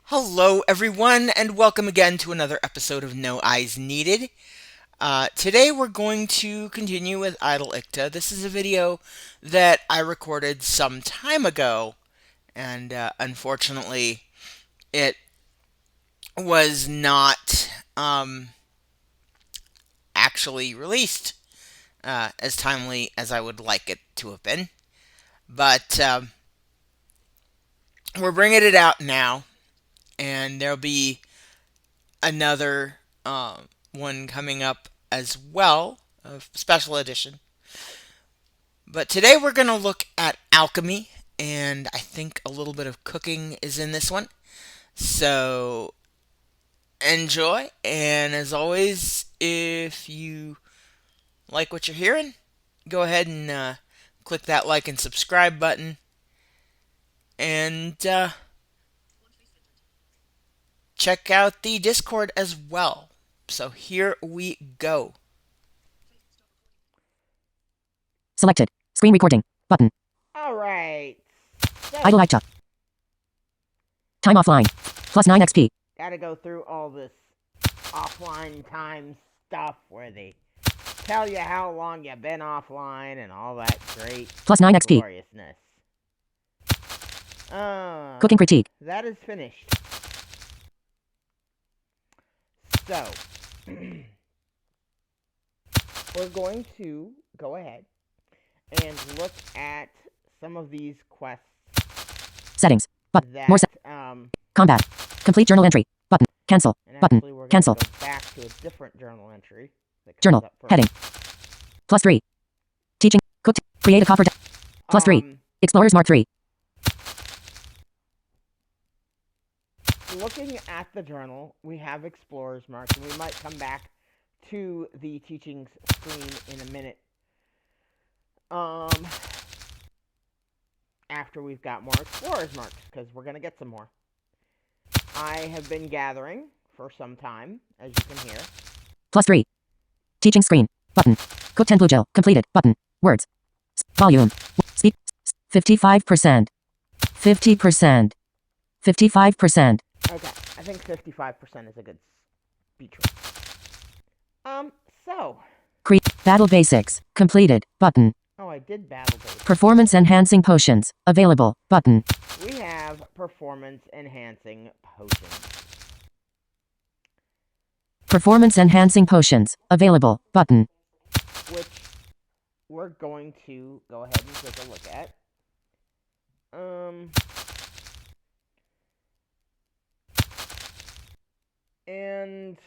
Hello, everyone, and welcome again to another episode of No Eyes Needed. Today, we're going to continue with Idle Iktah. This is a video that I recorded some time ago, and unfortunately, it was not actually released as timely as I would like it to have been. But we're bringing it out now, and there'll be another one coming up as well, a special edition. But today we're going to look at alchemy, and I think a little bit of cooking is in this one. So enjoy, and as always, if you like what you're hearing, go ahead and click that like and subscribe button, and check out the Discord as well. So here we go. Selected. Screen recording. Button. All right. So, Idle Iktah. Time offline. Plus 9 XP. gotta go through all this offline time stuff where they tell you how long you've been offline and all that great Plus 9 XP. gloriousness. Cooking critique. That is finished. So, we're going to go ahead and look at some of these quests Settings. Button. that, More combat. Complete journal entry. Button. Cancel. and Button. actually we're going to Cancel. go back to a different journal entry that comes Journal. up first. Heading. Plus 3. Teaching. Cooked. Create a copper. Plus 3. Explorers Mark 3. Looking at the journal, we have explorers marked, and we might come back to the teachings screen in a minute. After we've got more explorers marks, because we're going to get some more. I have been gathering for some time, as you can hear. Plus 3. Teaching screen. Button. Cook 10 blue gel. Completed. Button. Words. Volume. Speak. 55%. 50%. 55%. Okay, I think 55% is a good speech rate. So. Battle basics. Completed. Button. Oh, I did battle basics. Performance enhancing potions. Available. Button. We have performance enhancing potions. Performance enhancing potions. Available. Button. Which we're going to go ahead and take a look at. And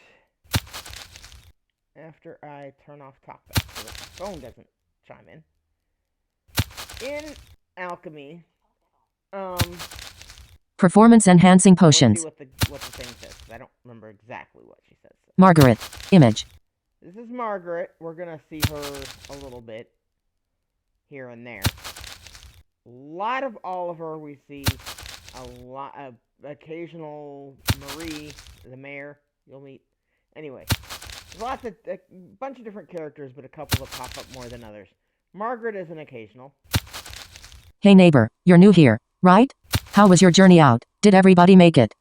after I turn off talkback so that my phone doesn't chime in alchemy, Performance enhancing potions. let's see what the thing says, 'cause I don't remember exactly what she says. Margaret. Image. This is Margaret. We're gonna see her a little bit here and there. A lot of Oliver we see, a lot of occasional Marie, the mayor, you'll meet. Anyway, lots of a bunch of different characters, but a couple that pop up more than others. Margaret is an occasional. Hey neighbor, you're new here, right? How was your journey out? Did everybody make it?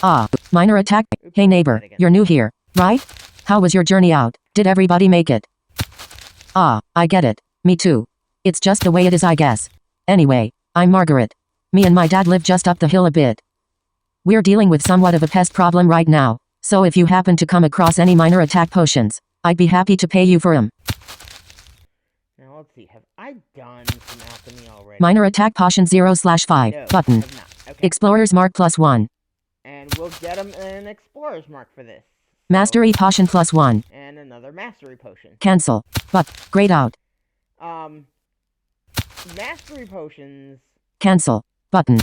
Ah, minor attack. Oops, Hey neighbor, you're new here, right? How was your journey out? Did everybody make it? Ah, I get it. Me too. It's just the way it is, I guess. Anyway, I'm Margaret. Me and my dad live just up the hill a bit. We're dealing with somewhat of a pest problem right now, so if you happen to come across any minor attack potions, I'd be happy to pay you for 'em. Now let's see. Have I done some alchemy already? Minor attack potion 0/5. No, Button. I have not. Okay. Explorer's mark +1. And we'll get them an explorer's mark for this. Mastery potion +1. And another mastery potion. Cancel. But, grayed out. Mastery potions, Cancel. Button.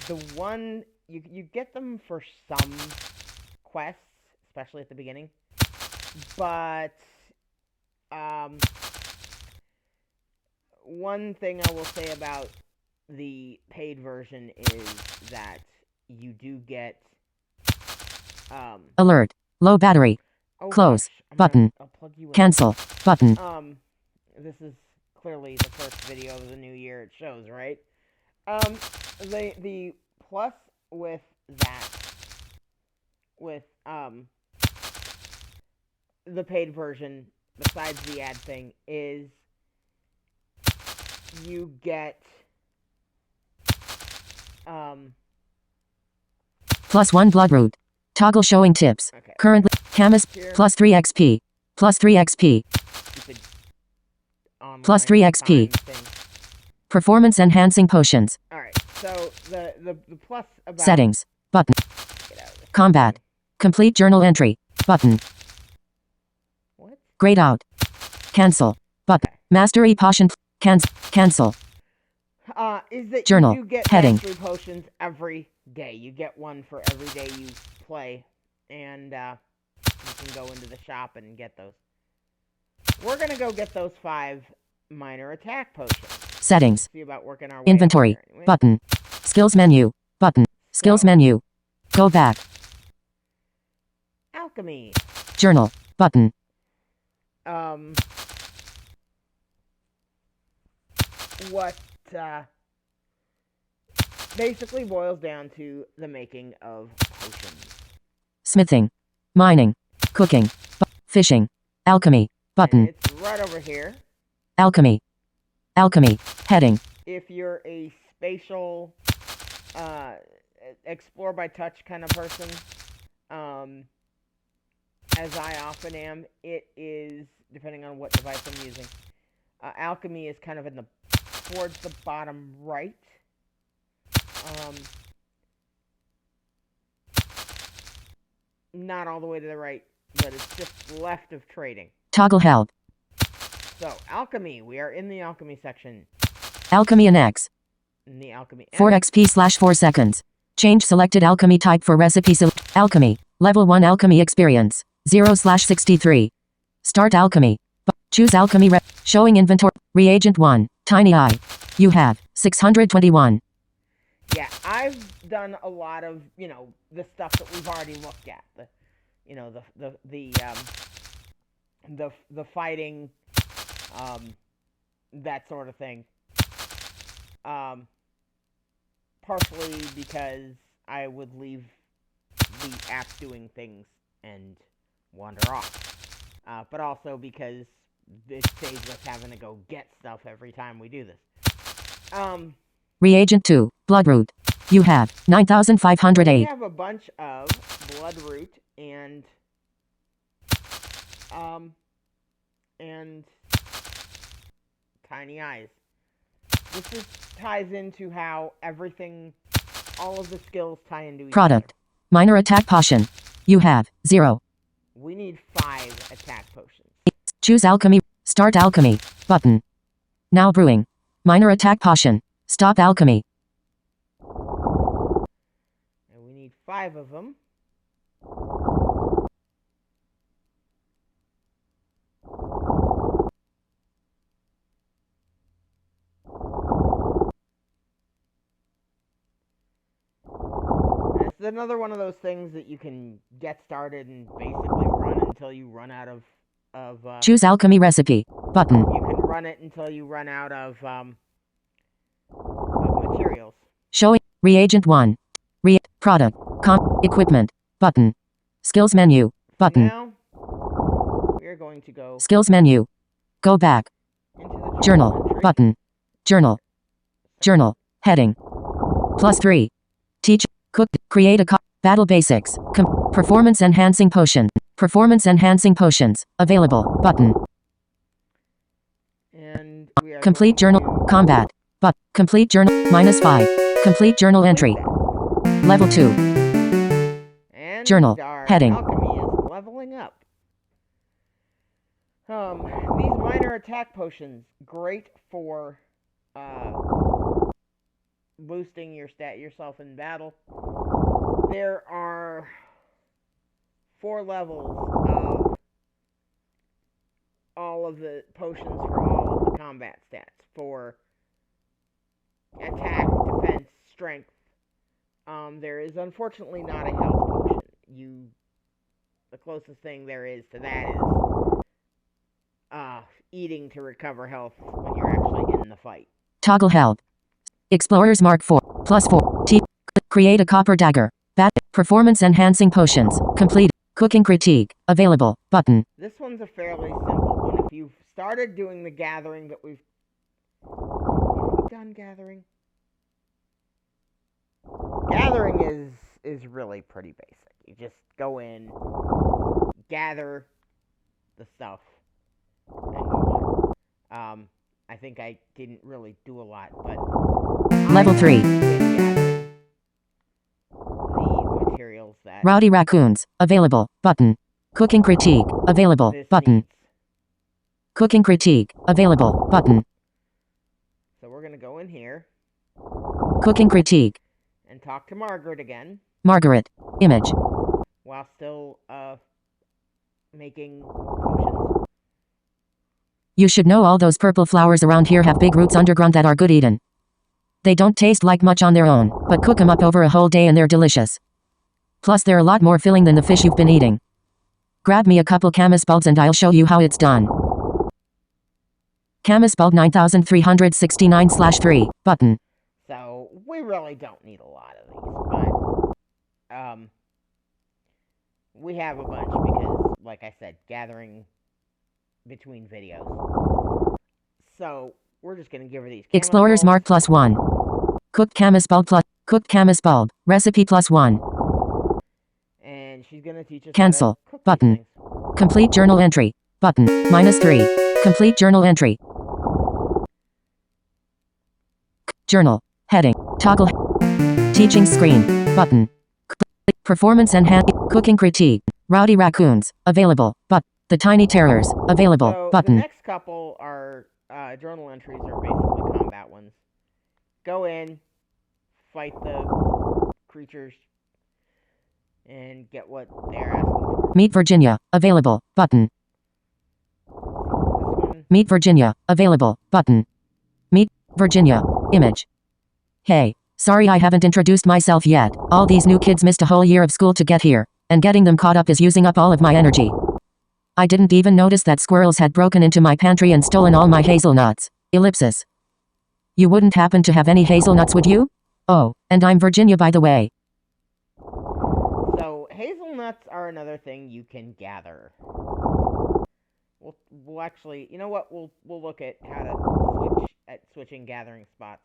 the one, you get them for some quests, especially at the beginning, but, one thing I will say about the paid version is that you do get, Alert. Low battery. oh Close. gosh, Button. I'll plug you in. Cancel. Button. This is clearly the first video of the new year, it shows, right? The plus with that with the paid version, besides the ad thing, is you get +1 Bloodroot. Toggle showing tips. okay. Currently, Camus, Here, +3 XP. +3 XP. stupid online +3 XP. time thing. Performance enhancing potions. Alright, so the plus about Settings. Button. get out of this Combat. thing. Complete journal entry. Button. What? Grayed out. Cancel. Button. Okay. Mastery potion. Cancel. Is that Journal. you do get Heading. mastery potions every day. You get one for every day you play, and you can go into the shop and get those. We're gonna go get those 5 minor attack potions. Settings. See about working our way Inventory. up there anyway. Button. Skills menu. Button. Skills So, menu. Go back. Alchemy. Journal. Button. What basically boils down to the making of potions. Smithing. Mining. Cooking. Fishing. Alchemy. And Button. it's right over here. Alchemy. Alchemy. Heading. If you're a spatial explore by touch kind of person, as I often am, it is, depending on what device I'm using, alchemy is kind of in the towards the bottom right. Not all the way to the right, but it's just left of trading. Toggle help. So, alchemy. We are in the alchemy section. Alchemy and X. In the alchemy. 4 XP/4 seconds. Change selected alchemy type for recipe. Alchemy. Level 1 alchemy experience. 0/63. Start alchemy. Choose alchemy. Showing inventory. Reagent 1. Tiny eye. You have 621. Yeah, I've done a lot of, the stuff that we've already looked at. The fighting, that sort of thing. Partially because I would leave the app doing things and wander off. But also because it saves us having to go get stuff every time we do this. Reagent 2. Bloodroot. You have We 9,508. have a bunch of bloodroot and tiny eyes. This ties into how all of the skills tie into each Product. other. Minor attack potion. You have 0. We need 5 attack potions. Choose alchemy. Start alchemy. Button. Now brewing. Minor attack potion. Stop alchemy. And we need 5 of them. This is another one of those things that you can get started and basically run until you run out of Choose alchemy recipe. Button. you can run it until you run out of materials. Showing. Reagent 1. Product. Equipment. Button. Skills menu. Button. Now we are going to go Skills menu. Go back. into the Journal. entry. Button. Journal. Journal. Heading. +3. Teach. Cook. Create a battle basics. Performance enhancing potion. Performance enhancing potions. Available. Button. And we are Complete going journal. to Combat. Complete journal. -5. Complete journal entry. Level 2. And Journal. our Heading. alchemy is leveling up. These minor attack potions, great for boosting yourself in battle. There are 4 levels of all of the potions for all of the combat stats. For attack, defense, strength. There is unfortunately not a health potion. The closest thing there is to that is eating to recover health when you're actually in the fight. Toggle help. Explorers Mark 4. +4. Create a copper dagger. Performance enhancing potions. Complete. Cooking critique. Available. Button. This one's a fairly simple one. If you've started doing the gathering that we've... Have we done gathering? Gathering is really pretty basic. You just go in, gather the stuff, and go on. I think I didn't really do a lot, but Level 3. the materials that Rowdy raccoons. Available. Button. Cooking critique. Available. this Button. needs. Cooking critique. Available. Button. So we're gonna go in here Cooking critique. and talk to Margaret again Margaret. Image. while still making potions. You should know all those purple flowers around here have big roots underground that are good eaten. They don't taste like much on their own, but cook 'em up over a whole day and they're delicious. Plus they're a lot more filling than the fish you've been eating. Grab me a couple camas bulbs and I'll show you how it's done. Camas bulb 9369/3. Button. So we really don't need a lot of these, but we have a bunch because, like I said, gathering between videos. So we're just gonna give her these. Explorer's mark +1. Cooked camas bulb plus. Cooked camas bulb. Recipe +1. And she's gonna teach us Cancel. how to cook Button. these things. Complete journal entry. Button. -3. Complete journal entry. Journal. Heading. Toggle. Teaching screen. Button. Performance enhanced. Cooking critique. Rowdy raccoons. Available. But. The tiny terrors. Available. So Button. the next couple are journal entries are basically combat ones. Go in, fight the creatures, and get what they're asking for. Meet Virginia. Available. Button. This one, Meet Virginia. Available. Button. Meet Virginia. Image. Hey. Sorry I haven't introduced myself yet. All these new kids missed a whole year of school to get here, and getting them caught up is using up all of my energy. I didn't even notice that squirrels had broken into my pantry and stolen all my hazelnuts. Ellipsis. You wouldn't happen to have any hazelnuts, would you? Oh, and I'm Virginia, by the way. so hazelnuts are another thing you can gather. We'll actually, you know what? We'll look at how to switching gathering spots.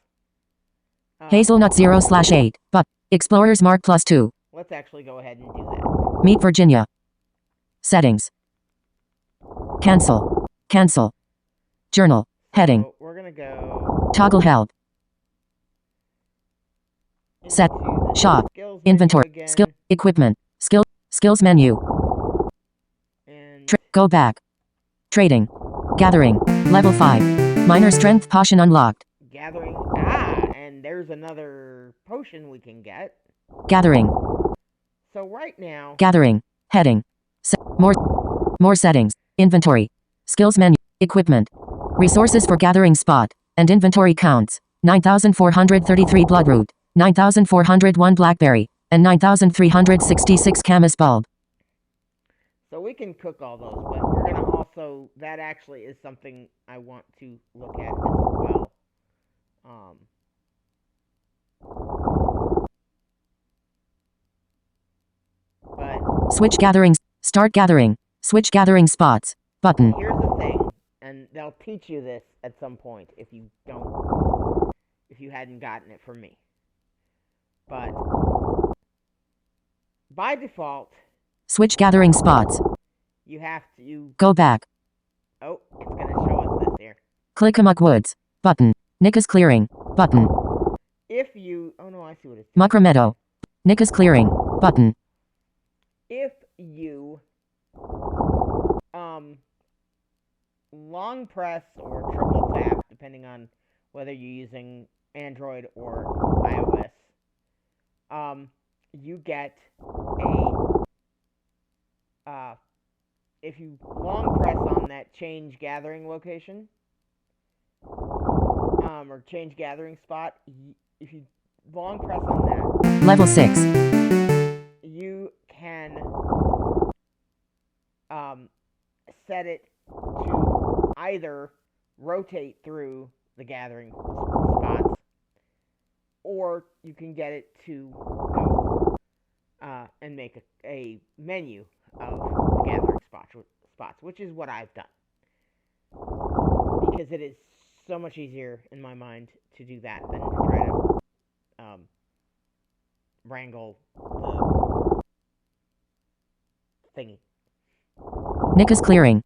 Hazelnut 0/8. But. Explorer's mark +2. Let's actually go ahead and do that. Meet Virginia. Settings. Cancel. Cancel. Journal. Heading. So we're gonna go Toggle help. Set. into the Shop. skills menu Inventory. again, Skill. Equipment. Skills menu. and Go back. Trading. Gathering. Level 5. Minor strength potion unlocked. gathering. And there's another potion we can get. Gathering. So right now, Gathering. Heading. More settings. Inventory. Skills menu. Equipment. Resources for gathering spot. And inventory counts. 9,433 bloodroot. 9,401 blackberry. And 9,366 camas bulb. so we can cook all those, but we're gonna also, that actually is something I want to look at as well. But Switch gatherings. Start gathering. Switch gathering spots. Button. here's the thing, and they'll teach you this at some point if you hadn't gotten it from me. But by default, Switch gathering spots. you have to. Go back. Oh, it's gonna show us this here. Click Amok Woods. Button. Nicka's clearing. Button. If you, oh no, I see what it's. Muckra Meadow. Nicka's clearing. Button. If you long press or triple tap, depending on whether you're using Android or iOS, you get if you long press on that change gathering location, or change gathering spot, if you long press on that, Level 6. you can set it to either rotate through the gathering spots, or you can get it to go and make a menu of the gathering spots, which is what I've done because it is so much easier in my mind to do that than to try to wrangle the thingy Nick is clearing.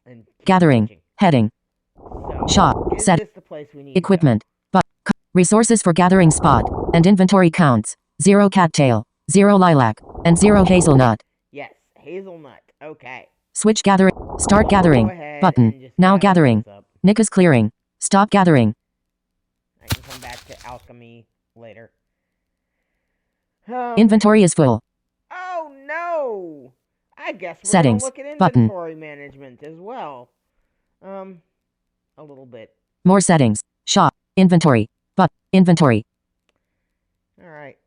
and keep Gathering. changing. Heading. So, Shop. is Set. this the place we need to go? Equipment. But. Resources for gathering spot. And inventory counts. 0 cattail. 0 lilac. And 0 hazelnut. Yes, hazelnut. Okay. Switch gathering. Start I'll gathering. go ahead Button. and just Now gather gathering. those up. Nick is clearing. Stop gathering. I can come back to alchemy later. Um, Inventory is full. oh no! I guess we're Settings. gonna look at Button. inventory management as well. A little bit. More settings. Shop. Inventory. But. Inventory. Alright.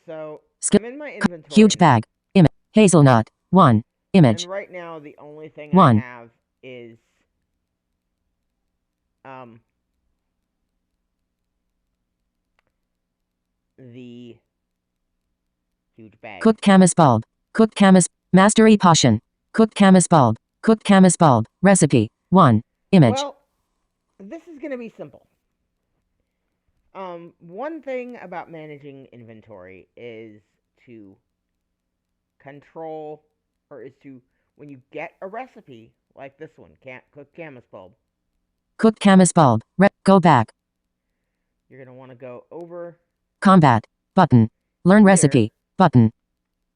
So, Skill. I'm in my inventory. Huge bag. Image. Hazelnut. 1. Image. And right now, the only thing 1. I have is the huge bag. Cooked camas bulb. Cooked camas. Mastery potion. Cooked camas bulb. Cooked camas bulb. Recipe. 1. Image. Well, this is gonna be simple. One thing about managing inventory is to control, or is to, when you get a recipe like this one, cooked camas bulb, Cooked camas bulb. Go back. you're gonna want to go over Combat. Button. Learn Here. recipe. Button.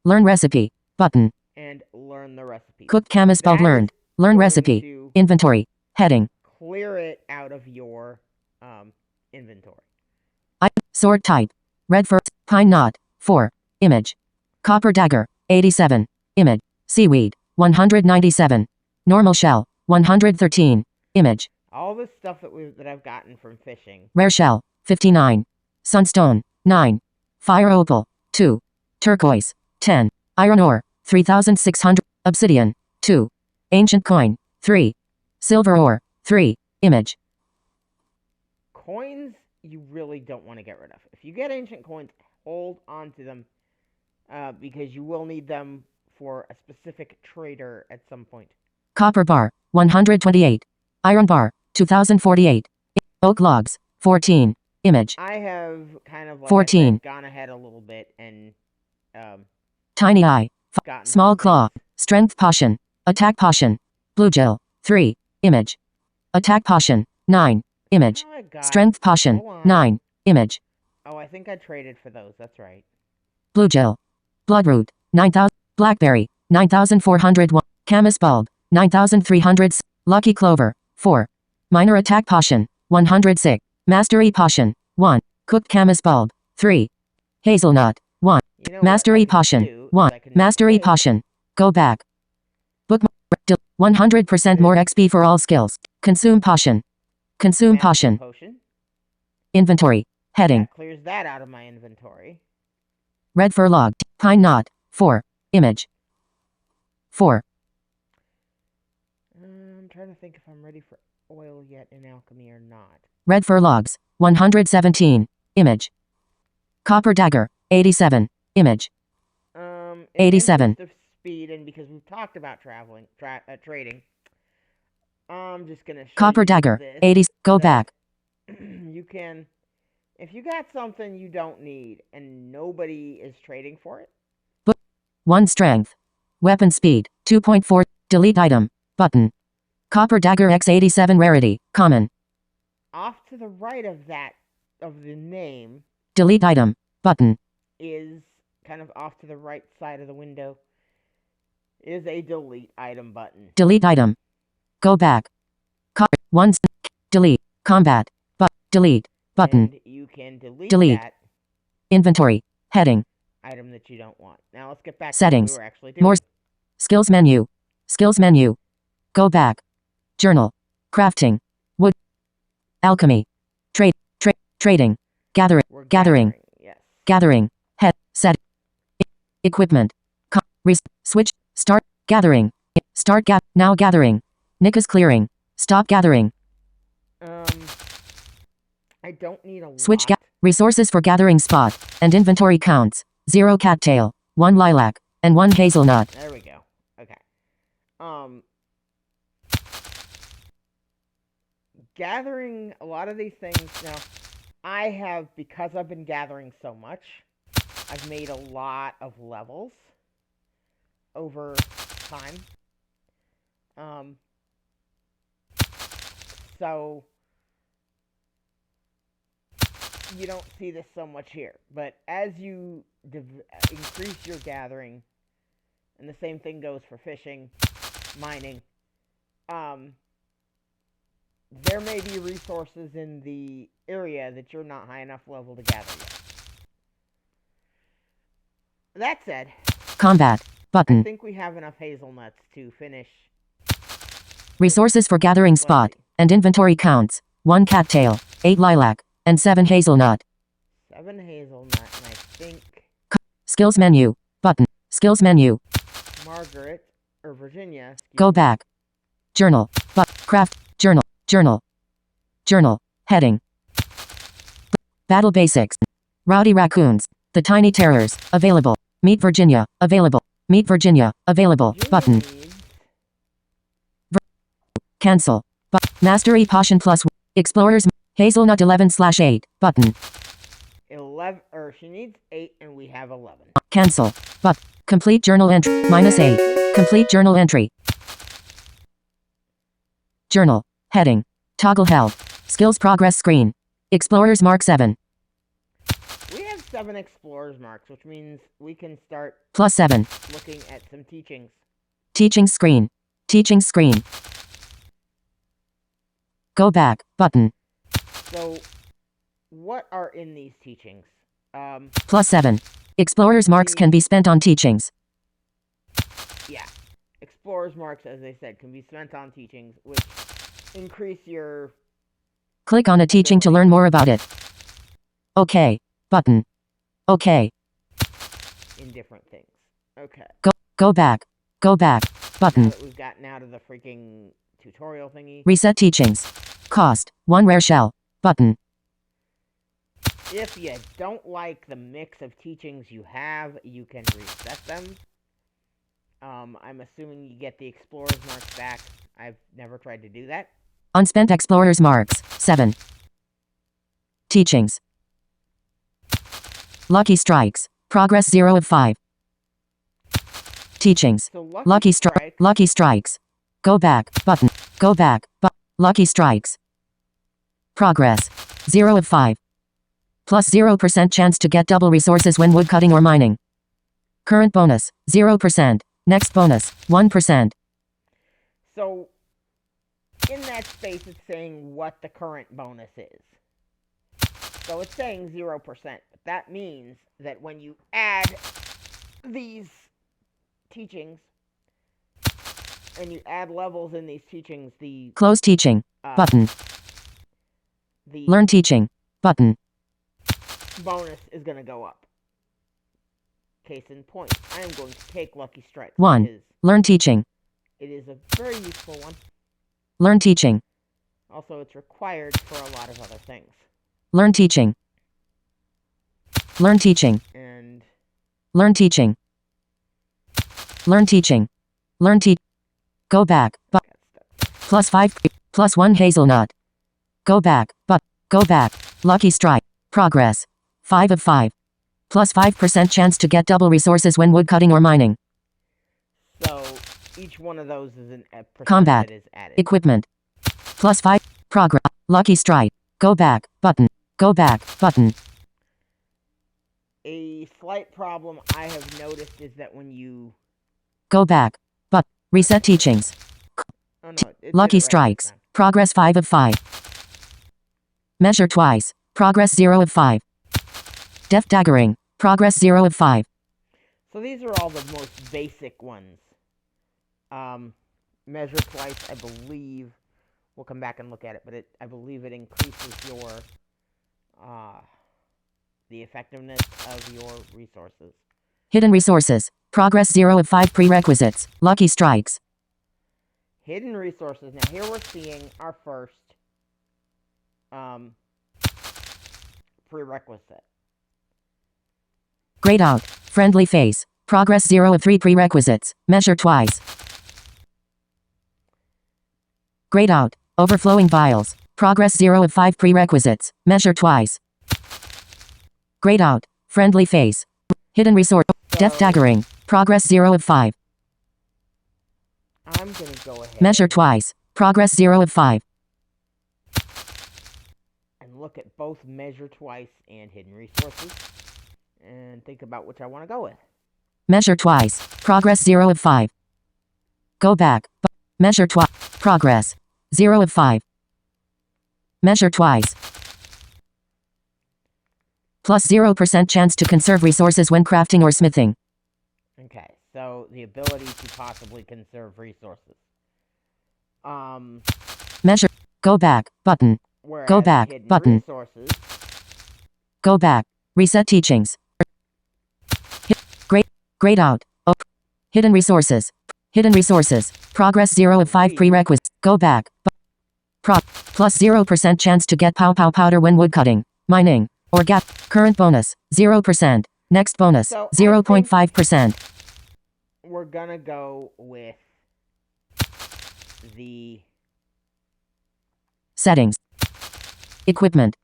Learn recipe. Button. and learn the recipe. Cooked camas bulb That is learned. Learn going recipe. to Inventory. Heading. clear it out of your inventory. Sword type. Red fur. Pine knot. 4. Image. Copper dagger. 87. Image. Seaweed. 197. Normal shell. 113. Image. All this stuff that I've gotten from fishing. Rare shell. 59. Sunstone. 9. Fire opal. 2. Turquoise. 10. Iron ore. 3600. Obsidian. 2. Ancient coin. 3. Silver ore. 3. Image. Coins you really don't want to get rid of. If you get ancient coins, hold on to them because you will need them for a specific trader at some point. Copper bar. 128. Iron bar. 2048. Oak logs. 14. Image. I have kind of like 14. I said, gone ahead a little bit and Tiny eye. gotten Small some claw. things. Strength potion. Attack potion. Blue gel. 3. Image. Attack potion. 9. Image. Oh, I got Strength potion. Hold on. 9. Image. Oh, I think I traded for those. That's right. Blue gel. Bloodroot. 9000. Blackberry. 9401. Camas bulb. 9300. Lucky clover. 4. Minor attack potion. 106. Mastery potion. 1. Cooked camas bulb. 3. Hazelnut. 1. You know Mastery what I can potion. do is 1. I can Mastery take- potion. Go back. Bookmark. 100% more XP for all skills. Consume potion. Consume Mastery potion. Inventory. Heading. That clears that out of my inventory. Red fur log. Pine knot. 4. Image. 4. I'm trying to think if I'm ready for oil yet in alchemy or not. Red fur logs. 117. Image. Copper dagger. 87. Image. In 87. interest of speed, and because we've talked about trading, I'm just gonna show Copper you dagger. this, 80. Go that back. You can, if you got something you don't need and nobody is trading for it, 1 strength. Weapon speed. 2.4. Delete item. Button. Copper dagger X87 rarity. Common. off to the right of that, of the name, Delete item. Button. is kind of off to the right side of the window, is a delete item button. Delete item. Go back. 1. Delete. Combat. Delete. Button. And you can delete, Delete. that Inventory. Heading. item that you don't want. Now let's get back Settings. to what we were actually doing. More. Skills menu. Skills menu. Go back. Journal. Crafting. Wood. Alchemy. Trading. Gathering. We're gathering. Yes. Gathering. Head. Set. Equipment. Switch. Start. Gathering. Start. Now gathering. Nick is clearing. Stop gathering. I don't need a Switch. lot. Resources for gathering spot. And inventory counts. 0 cattail. 1 lilac, and 1 hazelnut. There we go. Okay. Gathering a lot of these things now. I have, because I've been gathering so much, I've made a lot of levels over time. So you don't see this so much here. But as you increase your gathering, and the same thing goes for fishing, mining, there may be resources in the area that you're not high enough level to gather yet. That said, Combat. I Button. think we have enough hazelnuts to finish. Resources for gathering spot. And inventory counts. 1 cattail, 8 lilac, and 7 hazelnut. 7 hazelnut, and I think Skills menu. Button. Skills menu. Margaret, or Virginia. Go back. Journal. Craft. Journal. Journal. Journal. Heading. Battle basics. Rowdy raccoons. The tiny terrors. Available. Meet Virginia. Available. Meet Virginia. Available. Button. Cancel. Mastery potion plus explorers. Hazelnut 11/8. Button. 11, or she needs 8, and we have 11. Cancel. Complete journal entry. -8. Complete journal entry. Journal. Heading. Toggle health. Skills progress screen. Explorers mark 7. We have 7 explorers marks, which means we can start +7. looking at some teachings. Teaching screen. Teaching screen. Go back. Button. So, what are in these teachings? +7. Explorers marks can be spent on teachings. Yeah. Explorers marks, as I said, can be spent on teachings, which increase your... Click on a teaching to learn more about it. OK. Button. OK. in different things. Okay. Go back. Go back. Now Button. that we've gotten out of the freaking tutorial thingy, Reset teachings. Cost. 1 rare shell. Button. if you don't like the mix of teachings you have, you can reset them. I'm assuming you get the explorer's marks back. I've never tried to do that. Unspent explorers marks. 7. Teachings. Lucky strikes. Progress 0 of 5. Teachings. So Lucky strikes. Go back. Button. Go back. Lucky strikes. Progress. 0 of 5. Plus 0% chance to get double resources when woodcutting or mining. Current bonus. 0%. Next bonus. 1%. So, in that space, it's saying what the current bonus is. So it's saying 0%. But that means that when you add these teachings, and you add levels in these teachings, the Close teaching. Button. the Learn teaching. Button. bonus is going to go up. Case in point, I am going to take Lucky Strike. 1. Because Learn teaching. it is a very useful one. Learn teaching. Also, it's required for a lot of other things. Learn teaching. Learn teaching. And Learn teaching. Learn teaching. Learn teach. Go back. got stuck. Plus 5. Plus 1 hazelnut. Go back. Go back. Lucky strike. Progress. 5 of 5. Plus 5% chance to get double resources when woodcutting or mining. So each one of those is a percent Combat. that is added. Equipment. Plus 5. Progress. Lucky strike. Go back. Button. Go back. Button. A slight problem I have noticed is that when you... Go back. Reset teachings. Oh no, it did Lucky it right strikes. this time. Progress 5 of 5. Measure twice. Progress 0 of 5. Deft daggering. Progress 0 of 5. So these are all the most basic ones. Measure twice, I believe. We'll come back and look at it, but I believe it increases your the effectiveness of your resources. Hidden resources. Progress 0 of 5 prerequisites. Lucky strikes. Hidden resources. Now here we're seeing our first prerequisite. Grayed out. Friendly face. Progress 0 of 3 prerequisites. Measure twice. Grayed out. Overflowing vials. Progress 0 of 5 prerequisites. Measure twice. Grayed out. Friendly face. Hidden resource. Death So daggering. Progress 0 of 5. I'm gonna go ahead Measure twice. Progress 0 of 5. and look at both measure twice and hidden resources and think about which I want to go with. Measure twice. Progress 0 of 5. Go back. Measure twice. Progress 0 of 5. Measure twice. Plus 0% chance to conserve resources when crafting or smithing. Okay, so the ability to possibly conserve resources. Measure. Go back. Button. Whereas Go back. hidden Button. resources, Go back. Reset teachings. Grayed out. Oh. Hidden resources. Hidden resources. Progress 0 of 5 prerequisites. Go back. Plus 0% chance to get pow pow powder when woodcutting, mining, or gap. Current bonus 0%. Next bonus So 0.5%. we're gonna go with the Settings. Equipment.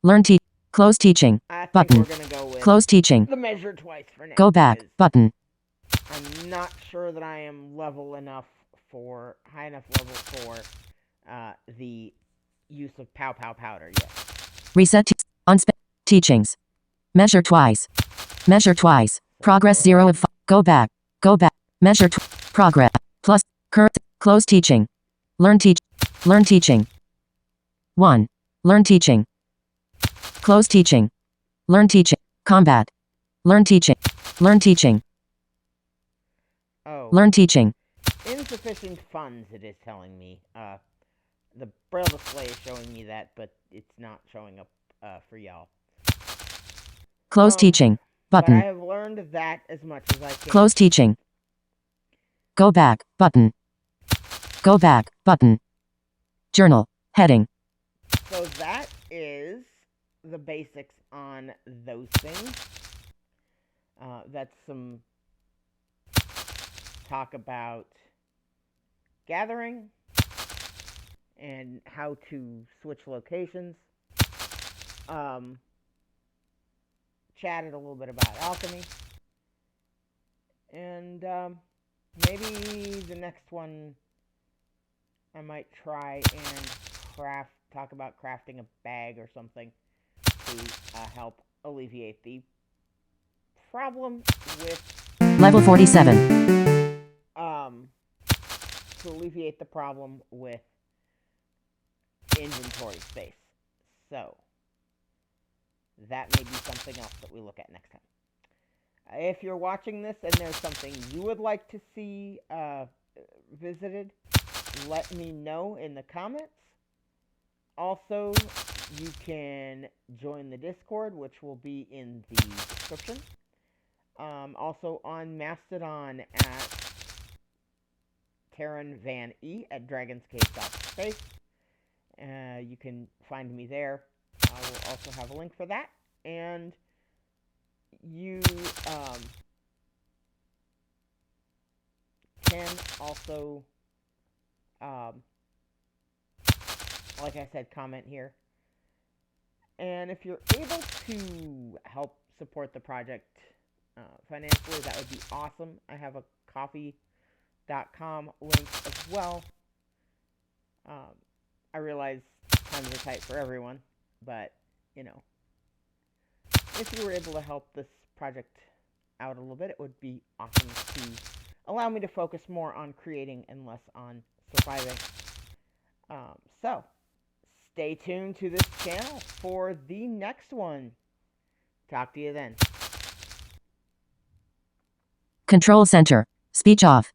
Learn teach. Close teaching. I think Button. we're gonna go with Close teaching. the measure twice for now. Go back. because Button. I'm not sure that I am high enough level for the use of pow pow powder yet. Reset. Teachings. Measure twice. Measure twice. Progress 0 of 5. Go back. Go back. Measure progress. Plus current. Close teaching. Learn teach. Learn teaching. 1. Learn teaching. Close teaching. Learn teaching. Combat. Learn teaching. Learn teaching. Oh, Learn teaching. insufficient funds. It is telling me. The braille display is showing me that, but it's not showing up for y'all. Close teaching. But I Button. have learned that as much as I can. Close teaching. Go back. Button. Go back. Button. Journal. Heading. So that is the basics on those things. That's some talk about gathering and how to switch locations. Chatted a little bit about alchemy. And maybe the next one I might try and talk about crafting a bag or something to help alleviate the problem with Level 47. to alleviate the problem with inventory space. So that may be something else that we look at next time. If you're watching this and there's something you would like to see visited, let me know in the comments. Also, you can join the Discord, which will be in the description. Also on Mastodon at Terran Van E at dragonscave.space. You can find me there. I will also have a link for that. And you can also, like I said, comment here. And if you're able to help support the project financially, that would be awesome. I have a coffee.com link as well. I realize times are tight for everyone, but, if you were able to help this project out a little bit, it would be awesome to allow me to focus more on creating and less on surviving. So, stay tuned to this channel for the next one. Talk to you then. Control center. Speech off.